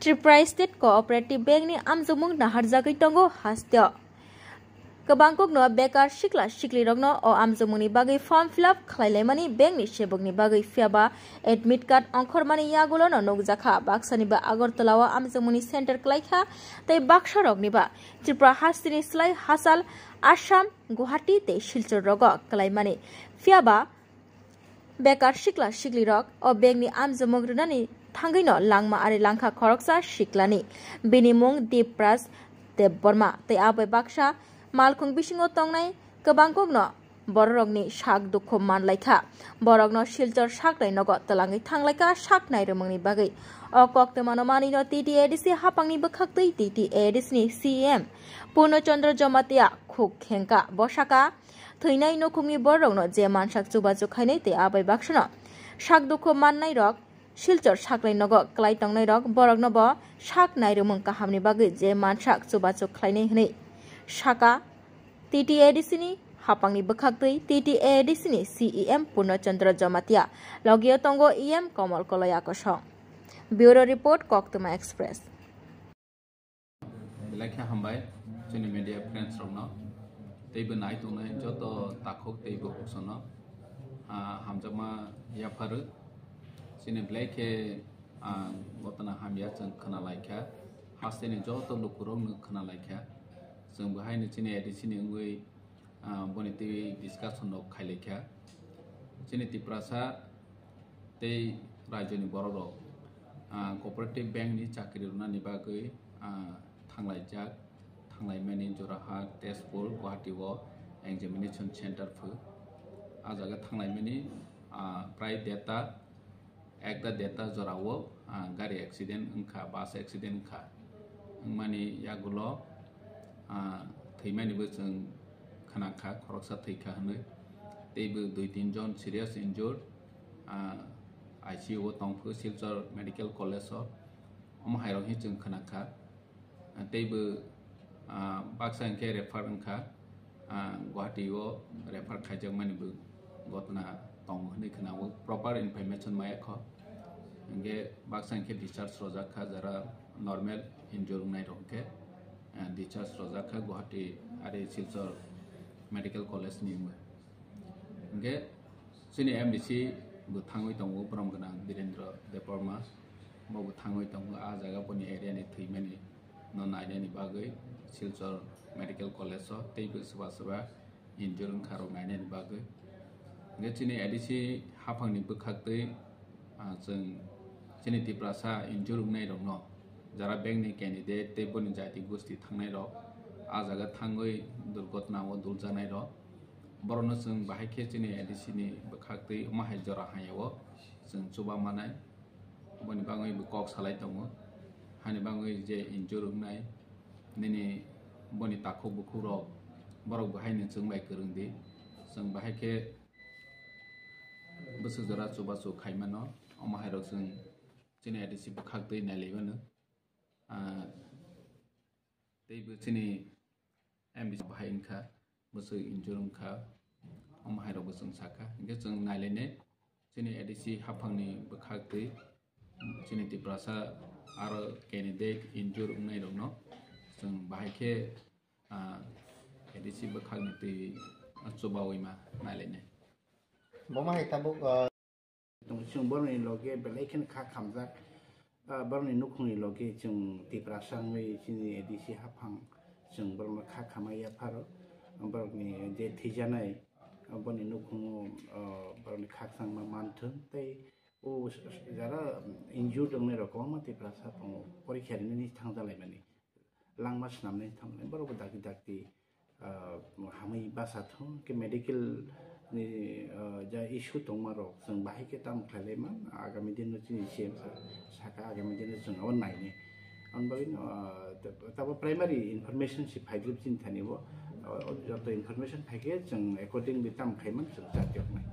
Tripura State Cooperative Bank ni amjumung naharjagui tongo hasteo. Kebangkok no bekar sikla sikli rokno o amjumungni bagui form fill up khlailaimani bank ni sebokni bagui fiaba admit card ongkhormani yagulo no nokjakha baksani ba agartala o amjumungni center klaikha tei baksa rokni ba Tripura hastini slai hasal Assam Guwahati tei Silchar rogo klaimani fiaba bekar sikla sikli rok o bank ni amjumung rwnani thangui no langma ari langkha khoroksa siklani bini mung Deepras Debborma tei abai baksa malkhung bisingo tongnai kebangkok no borokni sak dukho manlaikha borokno Silchar saknai nogo tlangai thanglaika saknai rumungni bagui o koktema mani no TTADC hapangni bwkhaktui TTADC ni CM Purnochandra Jomatia khuk khengka bosaka theinai nokhungni borokno je mansak chubachu khainai te abai baksano sak dukho mannai rok Silchar saknai nogo klai tongnai rok borokno bo saknai rumung kahamni bagui je mansak chubachu khlainai hnei Saka TTADC ni hapangni bwkhaktui TTADC ni CEM Purnochandra Jomatia logio tongo EM Komal Kolaya kosong Bureau Report Koktuma Express Lekha hambai chini media friends rokno teibo nai tongnai joto takhok teibo huksono hamjama yafaru chini blake gotana hamya chung khana laikha hasteni joto lukurong khana laikha जों बेहायनो जोंनि एडिसिनि उंगै बनिति discussion of खाइलेखा जोंनि त्रिपुरासा तै राज्यनि बर'रक कोअपारेटिव bank नि चाकरि रुनानि बागै थांलायजाक थांलायमानि Jorhat Tezpur गुवाहाटीआव examination centre फो आजागा थांलायमानि प्राय data एकदा data जराव गारि एक्सिडेंट उनखा बास एक्सिडेंट उनखा मानि यागुलो थैमानिबो जों खोनाखा खरकसा थैखा होनो तैबो 2-3 जन सिरियास इन्जुर्ड ICU तंफो सिलचर मेडिकल कलेज अमहायरहि जों खोनाखा तैबो बाक्सांखे रेफार उनखा गुवाहाटीआव रेफार खायजामानिबो घटना दं होननाय खोनायो प्रपार इनफरमेशन मायाख इंगे बाक्सांखे डिस्चार्ज रजाखा जरा नॉर्मल इन्जुर्ड नाय रंखे डिस्चार्ज रजाखा गुवाहाटी आरो सिलचर मेडिकल कलेज नि इंगे जोंनि MDC बो थाङै दङ ब्रह्मगोनां वीरेन्द्र देबबर्मा बो थाङै दङ आ जायगाफोरनि एरियानि थैमानि न नायनायनि बागै सिलचर मेडिकल कलेज तैबो सोरबा सोरबा इन्जुर ओंखारो नायनायनि बागै इंगे जोंनि ADC हाफांनि बोखाक्तै जों जोंनि त्रिपुरासा इन्जुर नाय दङ जरा बैंकनि कैंडिडेट तैबोनि जाति गोष्ठी थांनाय र आ जागा थाङै दुर्घटनाव दुलजानाय र बरनो जों बाहायखे जोंनि ADC नि बोखाक्तै माहाय जरा हायाव जों चुबा मानाय बनि बाङै कक सालाय दङ हानि बाङै जे इन्जुर नाय निनि बनि ताखौ बुखुर बरक बाहायनो जों बाय गोरोंदि जों बाहायखे बोसोर जरा चुबा चु खायमानो अमाहायरक जों जोंनि ADC बोखाक्तै नायलायबानो तैबो जोंनि MDC बाहायनखा बोसोर इन्जुर उनखा अमहायरक जों साखा इंगे जों नायलायनाय जोंनि ADC हाफांनि बोखाक्तै जोंनि त्रिपुरासा आरो कैंडिडेट इन्जुर उनाय दङ जों बाहायखे ADC बोखांनि चुबावैमा नायलायनाय बमाहाय ताबुक जों बरनि लगे बेलायखेन खा खामजाक बरनि नुखुंनि लगे जों त्रिपुरासाङै जोंनि ADC हाफां जों बरनो खा खामाया फार बरनि जे थैजानाय बरनि नुखुङाव बरनि खाखसां मानथों तै ओ जरा इन्जुर दंनाय रकम त्रिपुरासा फङ परिखारिनि थांजालाय माने लांमा स्नामने थांनाय बरबो दागि दागि हामै बासाथों के मेडिकल नि जा इशू दंमारो जों बाहायके ताम खालायमा आगामी दिन जोंनि CM साखा आगामी दिन जों अब नायनि अनबागिन तब प्राइमरी इनफरमेशन सि फाइग्रुप चिन थानिबो जत इनफरमेशन फाइगे जों अकॉर्डिंग बे ताम खायमन जों जातियक नाय